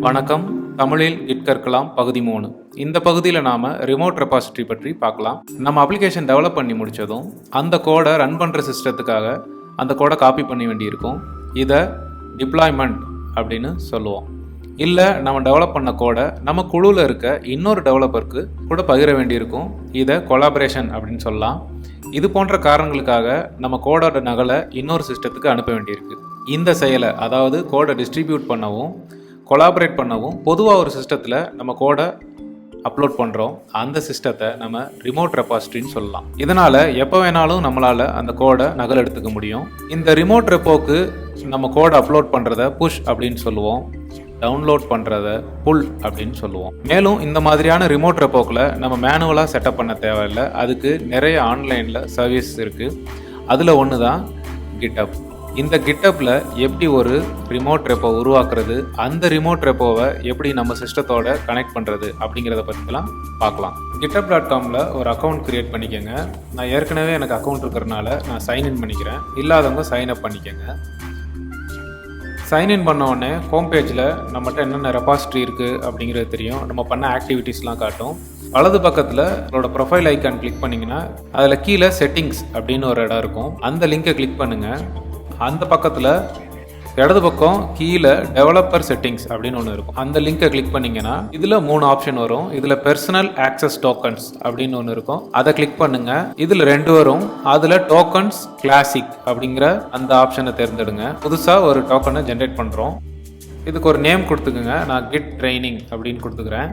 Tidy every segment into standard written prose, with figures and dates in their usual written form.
வணக்கம். தமிழில் கிட் கற்கலாம் பகுதி 3. இந்த பகுதியில் நாம் ரிமோட் ரெபாசிட்டரி பற்றி பார்க்கலாம். நம்ம அப்ளிகேஷன் டெவலப் பண்ணி முடித்ததும் அந்த கோடை ரன் பண்ணுற சிஸ்டத்துக்காக அந்த கோடை காப்பி பண்ண வேண்டியிருக்கும். இதை டிப்ளாய்மெண்ட் அப்படின்னு சொல்லுவோம். இல்லை நம்ம டெவலப் பண்ண கோடை நம்ம குழுவில் இருக்க இன்னொரு டெவலப்பருக்கு கூட பகிர வேண்டியிருக்கும். இதை கொலாபரேஷன் அப்படின்னு சொல்லலாம். இது போன்ற காரணங்களுக்காக நம்ம கோடோட நகலை இன்னொரு சிஸ்டத்துக்கு அனுப்ப வேண்டியிருக்கு. இந்த செயலை, அதாவது கோடை டிஸ்ட்ரிபியூட் பண்ணவும் கொலாபரேட் பண்ணவும், பொதுவாக ஒரு சிஸ்டத்தில் நம்ம கோடை அப்லோட் பண்ணுறோம். அந்த சிஸ்டத்தை நம்ம ரிமோட் ரெபாசிட்டரின்னு சொல்லலாம். இதனால் எப்போ வேணாலும் நம்மளால் அந்த கோடை நகல் எடுத்துக்க முடியும். இந்த ரிமோட் ரெப்போக்கு நம்ம கோடை அப்லோட் பண்ணுறத புஷ் அப்படின்னு சொல்லுவோம், டவுன்லோட் பண்ணுறத புல் அப்படின்னு சொல்லுவோம். மேலும் இந்த மாதிரியான ரிமோட் ரெப்போக்கில் நம்ம மேனுவலாக செட்டப் பண்ண தேவையில்லை. அதுக்கு நிறைய ஆன்லைனில் சர்வீஸ் இருக்குது. அதில் ஒன்று தான் கிட்டப். இந்த கிட்டப்பில் எப்படி ஒரு ரிமோட் ரெப்போ உருவாக்குறது, அந்த ரிமோட் ரெப்போவை எப்படி நம்ம சிஸ்டத்தோட கனெக்ட் பண்ணுறது அப்படிங்கிறத பற்றிலாம் பார்க்கலாம். github.comல ஒரு அக்கௌண்ட் க்ரியேட் பண்ணிக்கோங்க. நான் ஏற்கனவே எனக்கு அக்கௌண்ட் இருக்கிறதுனால நான் சைன்இன் பண்ணிக்கிறேன். இல்லாதவங்க சைன்அப் பண்ணிக்கோங்க. சைன்இன் பண்ண உடனே ஹோம் பேஜில் நம்மகிட்ட என்னென்ன ரெபாசிட்டரி இருக்குது அப்படிங்கிறது தெரியும். நம்ம பண்ண ஆக்டிவிட்டீஸ்லாம் காட்டும். வலது பக்கத்தில் உங்களோட ப்ரொஃபைல் ஐக்கான் கிளிக் பண்ணிங்கன்னா அதில் கீழே செட்டிங்ஸ் அப்படின்னு ஒரு இடம் இருக்கும். அந்த லிங்கை கிளிக் பண்ணுங்கள். அந்த பக்கத்தில் இடது பக்கம் கீழே டெவலப்பர் செட்டிங்ஸ் அப்படின்னு ஒன்று இருக்கும். அந்த லிங்கை கிளிக் பண்ணிங்கன்னா இதில் 3 ஆப்ஷன் வரும். இதில் பர்சனல் ஆக்சஸ் டோக்கன்ஸ் அப்படின்னு ஒன்று இருக்கும். அதை கிளிக் பண்ணுங்கள். இதில் 2 வரும். அதில் டோக்கன்ஸ் கிளாசிக் அப்படிங்கிற அந்த ஆப்ஷனை தேர்ந்தெடுங்க. புதுசாக ஒரு டோக்கனை ஜென்ரேட் பண்ணுறோம். இதுக்கு ஒரு நேம் கொடுத்துக்குங்க. நான் கிட் ட்ரைனிங் அப்படின்னு கொடுத்துக்கிறேன்.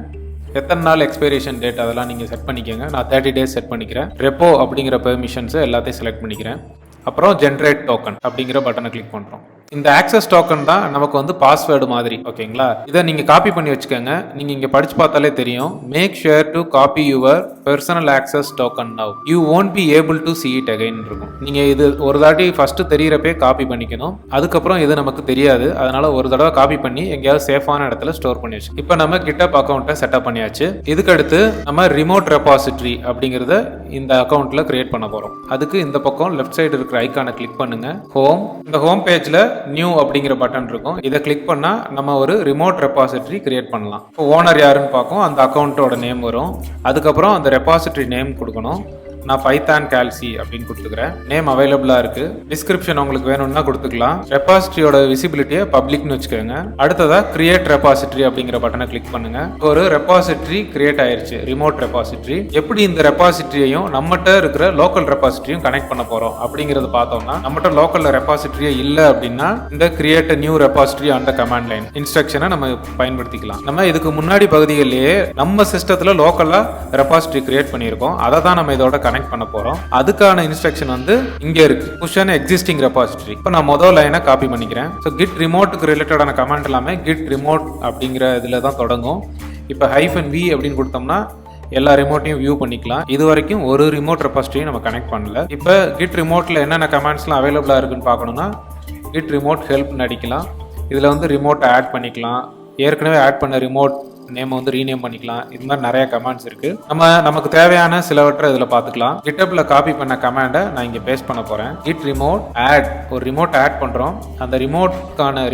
எத்தனை நாள் எக்ஸ்பைரேஷன் டேட் அதெல்லாம் நீங்கள் செட் பண்ணிக்கோங்க. நான் 30 days செட் பண்ணிக்கிறேன். ரெப்போ அப்படிங்கிற பெர்மிஷன்ஸை எல்லாத்தையும் செலக்ட் பண்ணிக்கிறேன். அப்புறம் ஜென்ரேட் டோக்கன் அப்படிங்கிற பட்டனை கிளிக் பண்ணுறோம். இந்த ஆக்சஸ் டோக்கன் தான் நமக்கு வந்து பாஸ்வேர்டு மாதிரி. ஓகேங்களா? இதை நீங்கள் காப்பி பண்ணி வச்சுக்கோங்க. நீங்கள் இங்கே படித்து பார்த்தாலே தெரியும். Make sure to copy your personal access token now, you won't be able to see it again இருக்கும். நீங்கள் இது ஒரு தாட்டி ஃபஸ்ட்டு தெரிகிறப்பே காப்பி பண்ணிக்கணும். அதுக்கப்புறம் இது நமக்கு தெரியாது. அதனால் ஒரு தடவை காப்பி பண்ணி எங்கேயாவது சேஃபான இடத்துல ஸ்டோர் பண்ணி வச்சு. இப்போ நம்ம கிட்டப் அக்கௌண்ட்டை செட்டப் பண்ணியாச்சு. இதுக்கடுத்து நம்ம ரிமோட் ரெபாசிட்டரி அப்படிங்கிறத இந்த அக்கௌண்ட்டில் கிரியேட் பண்ண போகிறோம். அதுக்கு இந்த பக்கம் லெஃப்ட் சைடு இருக்கிற ஐக்கானை கிளிக் பண்ணுங்க. ஹோம். இந்த ஹோம் பேஜில் நியூ அப்படிங்கிற பட்டன் இருக்கும். இதை கிளிக் பண்ணால் நம்ம ஒரு ரிமோட் ரெபாசிட்டரி கிரியேட் பண்ணலாம். இப்போ ஓனர் யாருன்னு பார்க்கும். அந்த அக்கௌண்ட்டோட நேம் வரும். அதுக்கப்புறம் அந்த ரெபாசிட்டரி நேம் கொடுக்கணும். நான் பைத்தான் கால்சி அப்படின்னு கொடுத்துக்கிறேன். நேம் அவைலபிளாக இருக்குது. டிஸ்கிரிப்ஷன் உங்களுக்கு வேணும்னா கொடுத்துக்கலாம். ரெபாசிட்டரியோட விசிபிலிட்டியை பப்ளிக்னு வச்சுக்கோங்க. அடுத்ததாக கிரியேட் ரெபாசிட்டரி அப்படிங்கிற பட்டனை கிளிக் பண்ணுங்க. ஒரு ரெபாசிட்டரி கிரியேட் ஆயிருச்சு, ரிமோட் ரெபாசிட்டரி. எப்படி இந்த ரெபாசிட்டரியையும் நம்மகிட்ட இருக்கிற லோக்கல் ரெபாசிட்டரியும் கனெக்ட் பண்ண போகிறோம் அப்படிங்கிறது பார்த்தோம்னா, நம்மகிட்ட லோக்கலில் ரெபாசிட்டரியே இல்லை அப்படின்னா இந்த கிரியேட் நியூ ரெபாசிட்டரி அந்த கமாண்ட் லைன் இன்ஸ்ட்ரக்ஷனை நம்ம பயன்படுத்திக்கலாம். நம்ம இதுக்கு முன்னாடி பகுதிகளிலேயே நம்ம சிஸ்டத்தில் லோக்கலாக ரெபாசிட்டரி கிரியேட் பண்ணியிருக்கோம். அதை தான் நம்ம இதோட கனெக்ட் பண்ண போறோம். அதுக்கான இன்ஸ்ட்ரக்ஷன் வந்து இங்க இருக்கு. Push an existing repository. இப்போ நான் முதல் லைனை காப்பி பண்ணிக்கிறேன். ஸோ கிட் ரிமோட்டுக்கு ரிலேட்டடான கமெண்ட் எல்லாமே கிட் ரிமோட் அப்படிங்கிற இதுல தான் தொடங்கும். இப்போ -v அப்படின்னு கொடுத்தோம்னா எல்லா ரிமோட்டையும் வியூ பண்ணிக்கலாம். இது வரைக்கும் ஒரு ரிமோட் ரெபாசிட்டரியும் நம்ம கனெக்ட் பண்ணல. இப்போ கிட் ரிமோட்ல என்னென்ன கமெண்ட்ஸ்லாம் அவைலபிளா இருக்குன்னு பார்க்கணும்னா கிட் ரிமோட் ஹெல்ப்னு அடிக்கலாம். இதுல வந்து ரிமோட்டை ஆட் பண்ணிக்கலாம். ஏற்கனவே ஆட் பண்ண ரிமோட் நேம் வந்து ரீநேம் பண்ணிக்கலாம். இது மாதிரி நிறைய கமாண்ட்ஸ் இருக்கு. நமக்கு தேவையான சிலவற்றை இதில் பார்த்துக்கலாம். கிட்டப்ல காப்பி பண்ண கமாண்டை நான் இங்கே பேஸ்ட் பண்ண போறேன். கிட் ரிமோட் ஆட், ஒரு ரிமோட் ஆட் பண்றோம். அந்த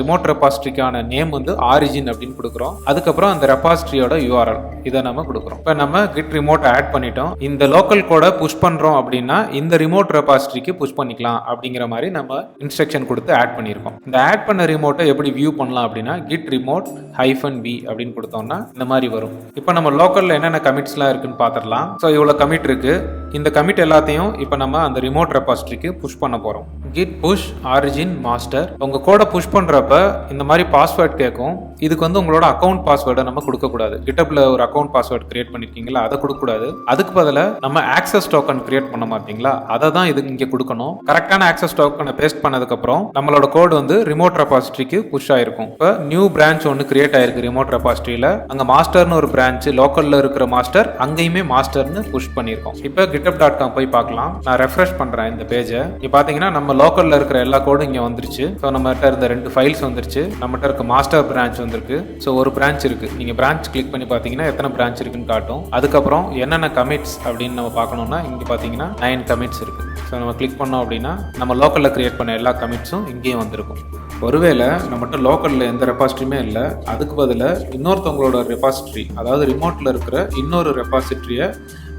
ரிமோட் ரெபாசிட்டரிக்கான நேம் வந்து ஆரிஜின் அப்படின்னு கொடுக்குறோம். அதுக்கப்புறம் அந்த ரெபாசிட்டரியோட URL இதை நம்ம கொடுக்குறோம். இப்போ நம்ம கிட் ரிமோட் ஆட் பண்ணிட்டோம். இந்த லோக்கல் கோடை புஷ் பண்றோம் அப்படின்னா இந்த ரிமோட் ரெபாசிட்டரிக்கு புஷ் பண்ணிக்கலாம் அப்படிங்கிற மாதிரி நம்ம இன்ஸ்ட்ரக்ஷன் கொடுத்து ஆட் பண்ணியிருக்கோம். இந்த ஆட் பண்ண ரிமோட்டை எப்படி வியூ பண்ணலாம் அப்படின்னா கிட் ரிமோட் -v அப்படின்னு கொடுத்தோம்னா இந்த மாதிரி வரும். இப்போ நம்ம லோக்கல்ல என்னென்ன கமிட்ஸ்லாம் இருக்குன்னு பார்த்துடலாம். ஸோ இவ்வளோ கமிட் இருக்கு. இந்த கமிட் எல்லாத்தையும் இப்போ நம்ம அந்த ரிமோட் ரெபாசிட்டரிக்கு புஷ் பண்ண போறோம். Git push origin master. உங்க கோடை புஷ் பண்றப்ப இந்த மாதிரி பாஸ்வேர்ட் கேட்கும். இதுக்கு வந்து உங்களோட அக்கௌண்ட் பாஸ்வேர்டை நம்ம கொடுக்கக்கூடாது. கிட்டப்ல ஒரு அக்கௌண்ட் பாஸ்வேர்ட் கிரியேட் பண்ணிருக்கீங்களா, அதை கொடுக்கக்கூடாது. அதுக்கு பதிலாக நம்ம ஆக்சஸ் டோக்கன் கிரியேட் பண்ண மாட்டீங்களா, அதை தான் இது இங்கே கொடுக்கணும். கரெக்டான ஆக்சஸ் டோக்கனை பேஸ்ட் பண்ணதுக்கு அப்புறம் நம்மளோட கோடு வந்து ரிமோட் ரெபாசிட்டரிக்கு புஷ் ஆயிருக்கும். இப்போ நியூ பிரான்ச் ஒன்று கிரியேட் ஆயிருக்கு ரிமோட் ரெபாசிட்டரியில. அங்க மாஸ்டர்னு ஒரு பிரான்ச், லோக்கல்ல இருக்கிற மாஸ்டர், அங்கேயுமே மாஸ்டர்னு புஷ் பண்ணியிருக்கோம். இப்போ github.com போய் பார்க்கலாம். நான் ரெஃப்ரெஷ் பண்றேன் இந்த பேஜை. இங்க பாத்தீங்கன்னா நம்ம லோக்கல்ல இருக்கிற எல்லா கோடும் இங்க வந்துருச்சு. ஸோ நம்மகிட்ட இருந்த 2 ஃபைல்ஸ் வந்துருச்சு. நம்மகிட்ட இருக்க மாஸ்டர் பிரான்ச் வந்திருக்கு. ஸோ ஒரு பிரான்ச் இருக்கு. நீங்க பிரான்ச் கிளிக் பண்ணி பாத்தீங்கன்னா எத்தனை பிரான்ச் இருக்குன்னு காட்டும். அதுக்கப்புறம் என்னென்ன கமிட்ஸ் அப்படின்னு நம்ம பார்க்கணும்னா இங்க பாத்தீங்கன்னா 9 கமிட்ஸ் இருக்கு. ஸோ நம்ம கிளிக் பண்ணோம் அப்படின்னா நம்ம லோக்கலில் க்ரியேட் பண்ண எல்லா கமிட்ஸும் இங்கேயும் வந்திருக்கும். ஒருவேளை நம்மகிட்ட லோக்கலில் எந்த ரெபாசிட்டரியுமே இல்லை, அதுக்கு பதிலாக இன்னொருத்தவங்களோட ரெபாசிட்டரி, அதாவது ரிமோட்டில் இருக்கிற இன்னொரு ரெபாசிட்டரியை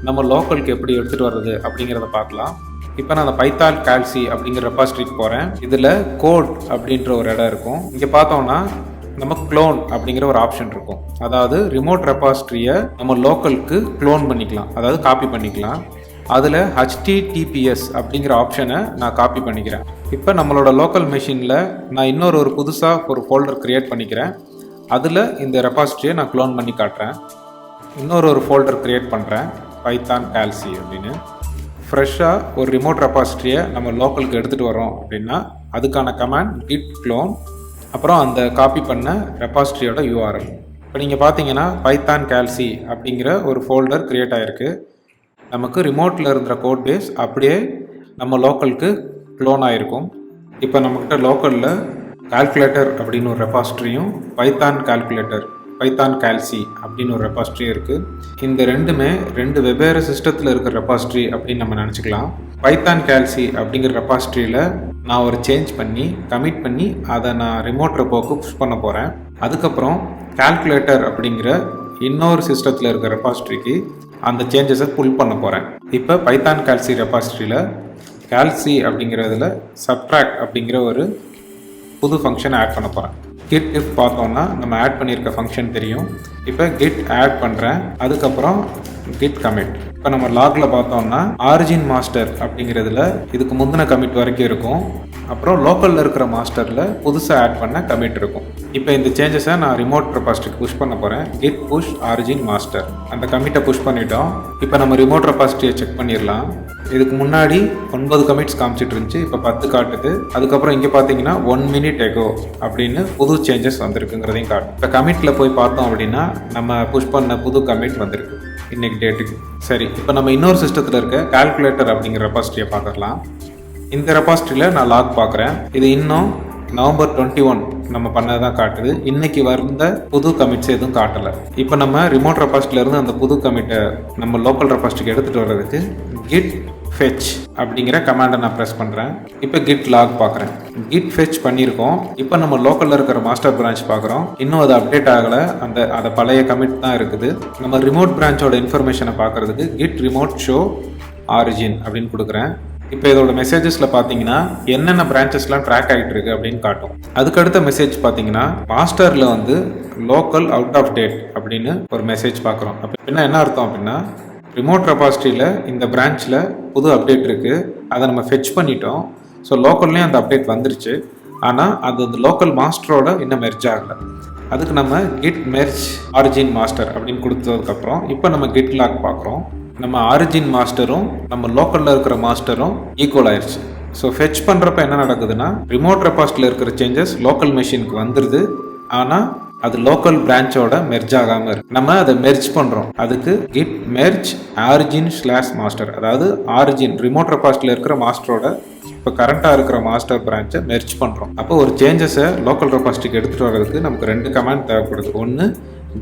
நம்ம லோக்கலுக்கு எப்படி எடுத்துகிட்டு வர்றது அப்படிங்கிறத பார்க்கலாம். இப்போ நான் அந்த பைத்தான் கால்சி அப்படிங்கிற ரெபாசிட்டரிக்கு போகிறேன். இதில் கோட் அப்படின்ற ஒரு இடம் இருக்கும். இங்கே பார்த்தோம்னா நம்ம க்ளோன் அப்படிங்கிற ஒரு ஆப்ஷன் இருக்கும். அதாவது ரிமோட் ரெபாசிட்டரியை நம்ம லோக்கலுக்கு க்ளோன் பண்ணிக்கலாம், அதாவது காப்பி பண்ணிக்கலாம். அதில் HTTPS அப்படிங்கிற ஆப்ஷனை நான் காப்பி பண்ணிக்கிறேன். இப்போ நம்மளோட லோக்கல் மெஷினில் நான் இன்னொரு புதுசாக ஒரு ஃபோல்டர் க்ரியேட் பண்ணிக்கிறேன். அதில் இந்த ரெபாசிட்டரியை நான் க்ளோன் பண்ணி காட்டுறேன். இன்னொரு ஃபோல்டர் க்ரியேட் பண்ணுறேன், பைத்தான் கால்சி அப்படின்னு. ஃப்ரெஷ்ஷாக ஒரு ரிமோட் ரெபாசிட்டரியை நம்ம லோக்கலுக்கு எடுத்துகிட்டு வரோம் அப்படின்னா அதுக்கான கமாண்ட் கிட் க்ளோன், அப்புறம் அந்த காப்பி பண்ண ரெபாசிட்டரியோட URL. இப்போ நீங்கள் பார்த்தீங்கன்னா பைத்தான் கால்சி அப்படிங்கிற ஒரு ஃபோல்டர் க்ரியேட் ஆகிருக்கு. நமக்கு ரிமோட்டில் இருந்த கோட் பேஸ் அப்படியே நம்ம லோக்கலுக்கு க்ளோன் ஆகிருக்கும். இப்போ நம்மக்கிட்ட லோக்கலில் கால்குலேட்டர் அப்படின்னு ஒரு ரெபாசிட்டரியும் பைத்தான் கால்சி அப்படின்னு ஒரு ரெபாசிட்டரியும் இருக்குது. இந்த ரெண்டுமே வெவ்வேறு சிஸ்டத்தில் இருக்கிற ரெபாசிட்டரி அப்படின்னு நம்ம நினச்சிக்கலாம். பைத்தான் கால்சி அப்படிங்கிற ரெபாசிட்டரியில் நான் ஒரு சேஞ்ச் பண்ணி கமிட் பண்ணி அதை நான் ரிமோட் ரெப்போக்கு புஷ் பண்ண போகிறேன். அதுக்கப்புறம் கால்குலேட்டர் அப்படிங்கிற இன்னொரு சிஸ்டத்தில் இருக்கிற ரெபாசிட்டரிக்கு அந்த சேஞ்சஸை புல் பண்ண போகிறேன். இப்போ பைத்தான் கால்சி ரெபாசிட்டரியில் கால்சி அப்படிங்கிறதுல சப்ட்ராக்ட் அப்படிங்கிற ஒரு புது ஃபங்க்ஷனை ஆட் பண்ண போகிறேன். கிட் இஃப் பார்த்தோம்னா நம்ம ஆட் பண்ணியிருக்க ஃபங்க்ஷன் தெரியும். இப்போ கிட் ஆட் பண்ணுறேன், அதுக்கப்புறம் கிட் கமிட். இப்போ நம்ம லாகில் பார்த்தோம்னா ஆரிஜின் மாஸ்டர் அப்படிங்கிறதுல இதுக்கு முந்தின கமிட் வரைக்கும் இருக்கும். அப்புறம் லோக்கலில் இருக்கிற மாஸ்டரில் புதுசாக ஆட் பண்ண கமிட் இருக்கும். இப்போ இந்த சேஞ்சஸை நான் ரிமோட் ரெபாசிட்டரிக்கு புஷ் பண்ண போகிறேன். கிட் புஷ் ஆரிஜின் மாஸ்டர், அந்த கமிட்டை புஷ் பண்ணிட்டோம். இப்போ நம்ம ரிமோட் ரெபாசிட்டரியை செக் பண்ணிடலாம். இதுக்கு முன்னாடி 9 கமிட்ஸ் காமிச்சிட்டு இருந்துச்சு, இப்போ 10 காட்டுது. அதுக்கப்புறம் இங்கே பார்த்தீங்கன்னா 1 minute ago அப்படின்னு புது சேஞ்சஸ் வந்திருக்குங்கிறதையும் காட்டும். இப்போ கமிட்டில் போய் பார்த்தோம் அப்படின்னா நம்ம புஷ் பண்ண புது கமிட் வந்திருக்கு இன்னைக்கு டேட்டுக்கு. சரி, இப்போ நம்ம இன்னொரு சிஸ்டத்தில் இருக்க கால்குலேட்டர் அப்படிங்கிற ரெபாசிட்டரியை பார்க்கலாம். இந்த ரெபாசிட்டரியில் நான் லாக் பார்க்குறேன். இது இன்னும் நவம்பர் 21 நம்ம பண்ணதான் காட்டுது. இன்னைக்கு வந்த புது கமிட்ஸ் எதுவும் காட்டலை. இப்போ நம்ம ரிமோட் ரெபாசிட்டரியிலேருந்து அந்த புது கமிட்டை நம்ம லோக்கல் ரெபாசிட்டரிக்கு எடுத்துகிட்டு வர்றதுக்கு கிட் ஃபெச் அப்படிங்கிற கமாண்டை நான் ப்ரெஸ் பண்ணுறேன். இப்போ கிட் லாக் பார்க்குறேன். கிட் ஃபெச் பண்ணியிருக்கோம். இப்போ நம்ம லோக்கலில் இருக்கிற மாஸ்டர் பிரான்ச் பார்க்குறோம். இன்னும் அது அப்டேட் ஆகலை, அந்த பழைய கமிட் தான் இருக்குது. நம்ம ரிமோட் பிரான்ச்சோட இன்ஃபர்மேஷனை பார்க்குறதுக்கு கிட் ரிமோட் ஷோ ஆரிஜின் அப்படின்னு கொடுக்குறேன். இப்போ இதோட மெசேஜஸில் பார்த்தீங்கன்னா என்னென்ன பிரான்ச்சஸ்லாம் ட்ராக் ஆகிட்டு இருக்கு அப்படின்னு காட்டும். அதுக்கடுத்த மெசேஜ் பார்த்தீங்கன்னா மாஸ்டரில் லோக்கல் அவுட் ஆஃப் டேட் அப்படின்னு ஒரு மெசேஜ் பார்க்குறோம். அப்படின்னா என்ன அர்த்தம் அப்படின்னா ரிமோட் ரெபாசிட்டரியில் இந்த பிரான்ச்சில் புது அப்டேட் இருக்குது, அதை நம்ம ஃபெச் பண்ணிட்டோம். ஸோ லோக்கல்லையும் அந்த அப்டேட் வந்துருச்சு, ஆனால் அது அந்த லோக்கல் மாஸ்டரோட இன்னும் மெர்ஜ் ஆகலை. அதுக்கு நம்ம கிட் மெர்ஜ் ஆரிஜின் மாஸ்டர் அப்படின்னு கொடுத்ததுக்கப்புறம் இப்போ நம்ம கிட் லாக் பார்க்குறோம். நம்ம ஆரிஜின் மாஸ்டரும் நம்ம லோக்கலில் இருக்கிற மாஸ்டரும் ஈக்குவல் ஆயிடுச்சு. ஸோ ஃபெச் பண்ணுறப்ப என்ன நடக்குதுன்னா ரிமோட் ரெபாசிட்டரியில் இருக்கிற சேஞ்சஸ் லோக்கல் மெஷினுக்கு வந்துடுது, ஆனால் அது லோக்கல் பிரான்ச்சோட மெர்ஜ் ஆகாமல் இருக்கு. நம்ம அதை மெர்ஜ் பண்ணுறோம். அதுக்கு கிட் மெர்ஜ் ஆரிஜின் /மாஸ்டர், அதாவது ஆரிஜின் ரிமோட் ரெபாசிட்டரியில் இருக்கிற மாஸ்டரோட இப்போ கரண்ட்டாக இருக்கிற மாஸ்டர் பிரான்ச்சை மெர்ஜ் பண்ணுறோம். அப்போ ஒரு சேஞ்சஸை லோக்கல் ரெபாசிட்டரிக்கு எடுத்துகிட்டு வர்றதுக்கு நமக்கு 2 கமாண்ட் தேவைப்படுது. ஒன்று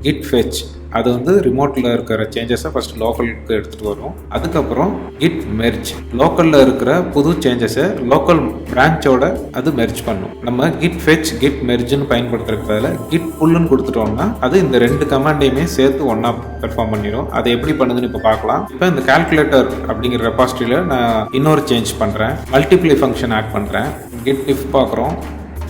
கிட் ஃபெச், அது ரிமோட்டில் இருக்கிற சேஞ்சஸை ஃபர்ஸ்ட் லோக்கலுக்கு எடுத்துகிட்டு வரும். அதுக்கப்புறம் கிட் மெர்ஜ், லோக்கலில் இருக்கிற புது சேஞ்சஸை லோக்கல் பிரான்ச்சோட அது மெர்ஜ் பண்ணும். நம்ம கிட் ஃபெச் கிட் மெர்ஜ்னு பயன்படுத்துறதுல கிட் புல்லுன்னு கொடுத்துட்டோம்னா அது இந்த 2 கமாண்டையுமே சேர்த்து ஒன்றா பெர்ஃபார்ம் பண்ணிடும். அது எப்படி பண்ணுதுன்னு இப்போ பார்க்கலாம். இப்போ இந்த கால்குலேட்டர் அப்படிங்கிற ரெபாசிட்டரியில் நான் இன்னொரு சேஞ்ச் பண்ணுறேன், மல்டிப்ளை ஃபங்க்ஷன் ஆட் பண்ணுறேன். கிட் இஃப் பார்க்குறோம்,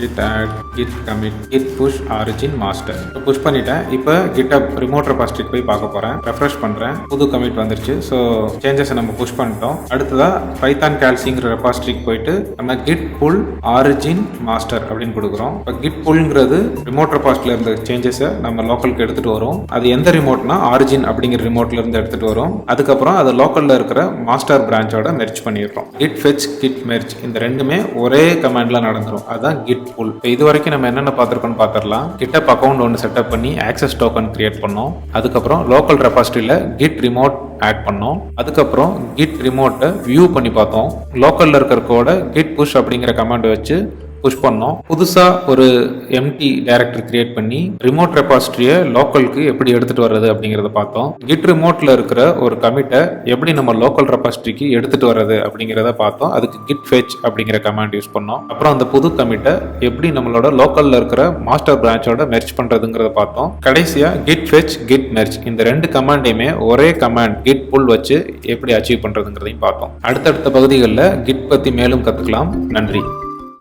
git add, git commit, git push origin master. Push பண்ணிட்டேன். இப்போ github ரிமோட் ரெபாசிட்டரிக்கு போய் பார்க்க போகிறேன். ரெஃப்ரெஷ் பண்ணுறேன், புது கமிட் வந்துருச்சு. ஸோ சேஞ்சஸை நம்ம புஷ் பண்ணிட்டோம். அடுத்ததாக பைத்தான் கால்சிங்கிற ரெபாசிட்டரிக்கு போயிட்டு நம்ம git pull origin master அப்படின்னு கொடுக்குறோம். இப்போ git pullங்கிறது ரிமோட் ரெபாசிட்டரியில் இருந்த சேஞ்சஸை நம்ம லோக்கலுக்கு எடுத்துகிட்டு வரும். அது எந்த ரிமோட்னா ஆரிஜின் அப்படிங்கிற ரிமோட்ல இருந்து எடுத்துகிட்டு வரும். அதுக்கப்புறம் அது லோக்கலில் இருக்கிற மாஸ்டர் பிரான்ச்சோட மெர்ஜ் பண்ணிடுறோம். git fetch, git merge இந்த ரெண்டுமே ஒரே கமாண்டில் நடந்துடும். அதுதான் git pull. இது வரைக்கும் நம்ம என்னென்ன பார்த்துருக்கோம்னு பார்த்துடலாம். GitHub அக்கௌண்ட் ஒன்று செட்டப் பண்ணி ஆக்சஸ் டோக்கன் கிரியேட் பண்ணோம். அதுக்கப்புறம் லோக்கல் ரெபாசிட்டரியில் கிட் ரிமோட் ஆட் பண்ணோம். அதுக்கப்புறம் கிட் ரிமோட்டை வியூ பண்ணி பார்த்தோம். லோக்கலில் இருக்கிற கோடை கிட் புஷ் அப்படிங்கிற கமாண்ட் வச்சு புஷ் பண்ணோம். புதுசா ஒரு எம்டி டைரக்டரி கிரியேட் பண்ணி ரிமோட் ரெபாசிட்டரியை லோக்கலுக்கு எப்படி எடுத்துட்டு வர்றது அப்படிங்கறத பார்த்தோம். கிட் ரிமோட்ல இருக்கிற ஒரு கமிட்டை எப்படி நம்ம லோக்கல் ரெபாசிட்டரிக்கு எடுத்துட்டு வர்றது அப்படிங்கறத பார்த்தோம். அதுக்கு git fetch அப்படிங்கிற கமாண்ட் யூஸ் பண்ணோம். அப்புறம் அந்த புது கமிட்டை எப்படி நம்மளோட லோக்கல்ல இருக்கிற மாஸ்டர் பிரான்ச்சோட மெர்ஜ் பண்றதுங்கிறத பார்த்தோம். கடைசியா git fetch git merge இந்த ரெண்டு கமாண்டையுமே ஒரே கமாண்ட் git pull வச்சு எப்படி அச்சீவ் பண்றதுங்கிறதையும் பார்த்தோம். அடுத்தடுத்த பகுதிகளில் git பத்தி மேலும் கத்துக்கலாம். நன்றி.